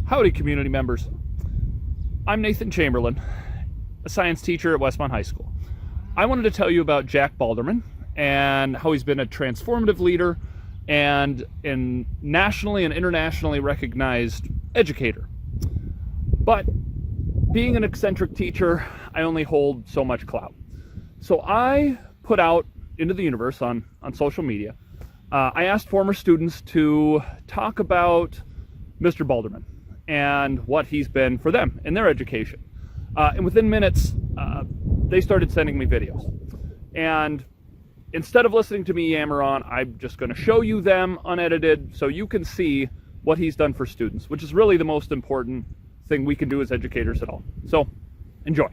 Howdy, community members. I'm Nathan Chamberlain, a science teacher at Westmont High School. I wanted to tell you about Jack Baldermann and how he's been a transformative leader and a nationally and internationally recognized educator. But being an eccentric teacher, I only hold so much clout. So I put out into the universe on social media, I asked former students to talk about Mr. Baldermann and what he's been for them in their education. And within minutes, they started sending me videos. And instead of listening to me yammer on, I'm just going to show you them unedited so you can see what he's done for students, which is really the most important thing we can do as educators at all. So, enjoy.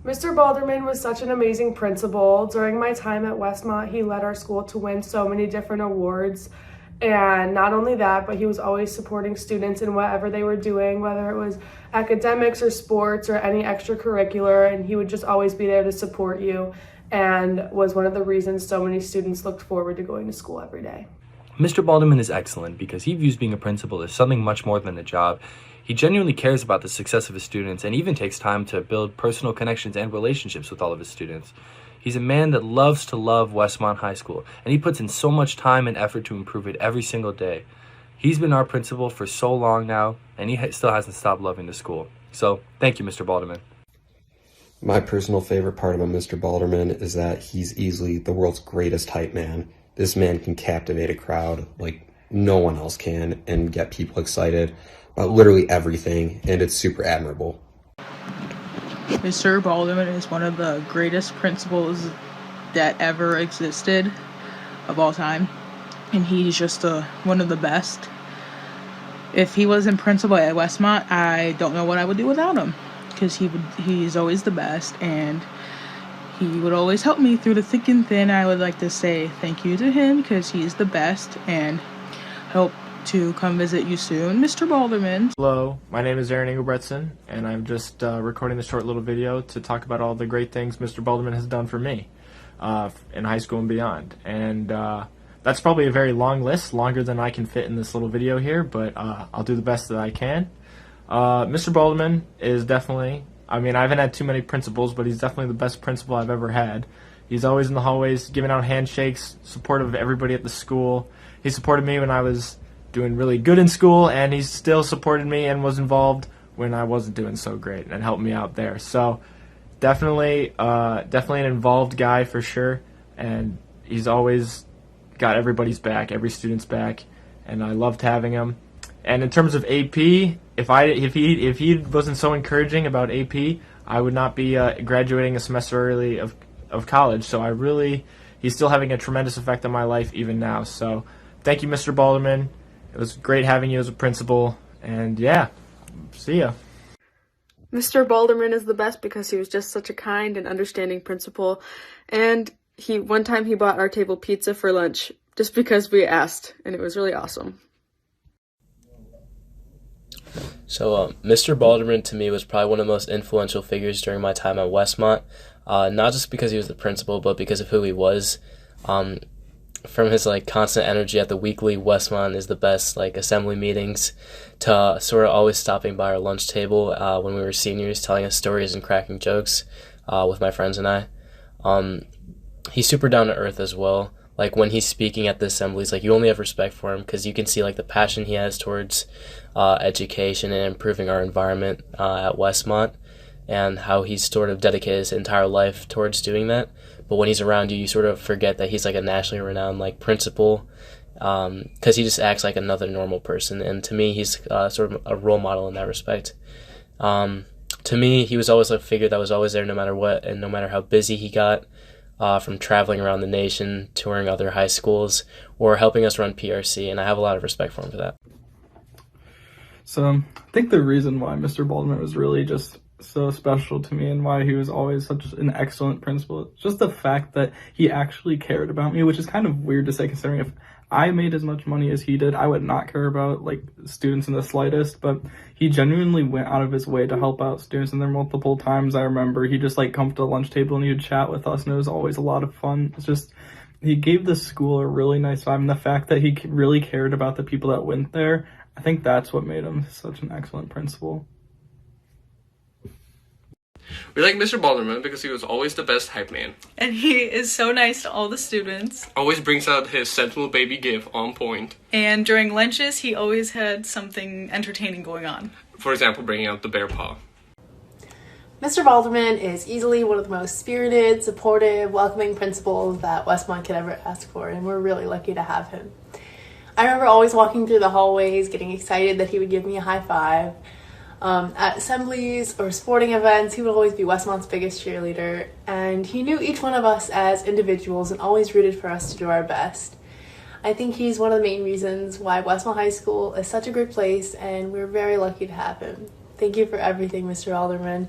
Mr. Baldermann was such an amazing principal. During my time at Westmont, he led our school to win so many different awards. And not only that, but he was always supporting students in whatever they were doing, whether it was academics or sports or any extracurricular, and he would just always be there to support you, and was one of the reasons so many students looked forward to going to school every day. Mr. Baldermann is excellent because he views being a principal as something much more than a job. He genuinely cares about the success of his students and even takes time to build personal connections and relationships with all of his students. He's a man that loves to love Westmont High School, and he puts in so much time and effort to improve it every single day. He's been our principal for so long now, and he still hasn't stopped loving the school. So, thank you, Mr. Baldermann. My personal favorite part about Mr. Baldermann is that he's easily the world's greatest hype man. This man can captivate a crowd like no one else can and get people excited about literally everything, and it's super admirable. Mr. Baldermann is one of the greatest principals that ever existed of all time, and he's just one of the best. If he wasn't principal at Westmont, I don't know what I would do without him, because he's always the best, and he would always help me through the thick and thin. I would like to say thank you to him because he's the best, and hope to come visit you soon, Mr. Baldermann. Hello, my name is Aaron Engelbretson, and I'm just recording this short little video to talk about all the great things Mr. Baldermann has done for me in high school and beyond. And that's probably a very long list, longer than I can fit in this little video here, but I'll do the best that I can. Mr. Baldermann is definitely, I haven't had too many principals, but he's definitely the best principal I've ever had. He's always in the hallways giving out handshakes, supportive of everybody at the school. He supported me when I was doing really good in school, and he still supported me and was involved when I wasn't doing so great and helped me out there. So definitely an involved guy for sure, and he's always got everybody's back, every student's back, and I loved having him. And in terms of AP, if he wasn't so encouraging about AP, I would not be graduating a semester early of college. So he's still having a tremendous effect on my life even now. So thank you, Mr. Baldermann. It was great having you as a principal, and yeah, see ya. Mr. Baldermann is the best because he was just such a kind and understanding principal, and one time he bought our table pizza for lunch just because we asked, and it was really awesome. So Mr. Baldermann to me was probably one of the most influential figures during my time at Westmont, not just because he was the principal, but because of who he was. From his constant energy at the weekly Westmont is the best assembly meetings to sort of always stopping by our lunch table when we were seniors, telling us stories and cracking jokes with my friends and I. He's super down to earth as well. When he's speaking at the assemblies, you only have respect for him because you can see the passion he has towards education and improving our environment at Westmont, and how he's sort of dedicated his entire life towards doing that. But when he's around you, you sort of forget that he's a nationally renowned principal, because he just acts like another normal person. And to me, he's sort of a role model in that respect. To me, he was always a figure that was always there no matter what, and no matter how busy he got, from traveling around the nation, touring other high schools, or helping us run PRC. And I have a lot of respect for him for that. So I think the reason why Mr. Baldermann was really just so special to me and why he was always such an excellent principal, just the fact that he actually cared about me, which is kind of weird to say considering if I made as much money as he did, I would not care about students in the slightest, but he genuinely went out of his way to help out students, and there multiple times I remember he just come to the lunch table and he would chat with us, and it was always a lot of fun. It's just, he gave the school a really nice vibe, and the fact that he really cared about the people that went there, I think that's what made him such an excellent principal. We like Mr. Baldermann because he was always the best hype man. And he is so nice to all the students. Always brings out his sentinel baby gif on point. And during lunches, he always had something entertaining going on. For example, bringing out the bear paw. Mr. Baldermann is easily one of the most spirited, supportive, welcoming principals that Westmont could ever ask for, and we're really lucky to have him. I remember always walking through the hallways, getting excited that he would give me a high five. At assemblies or sporting events, he would always be Westmont's biggest cheerleader, and he knew each one of us as individuals and always rooted for us to do our best. I think he's one of the main reasons why Westmont High School is such a great place, and we're very lucky to have him. Thank you for everything, Mr. Alderman.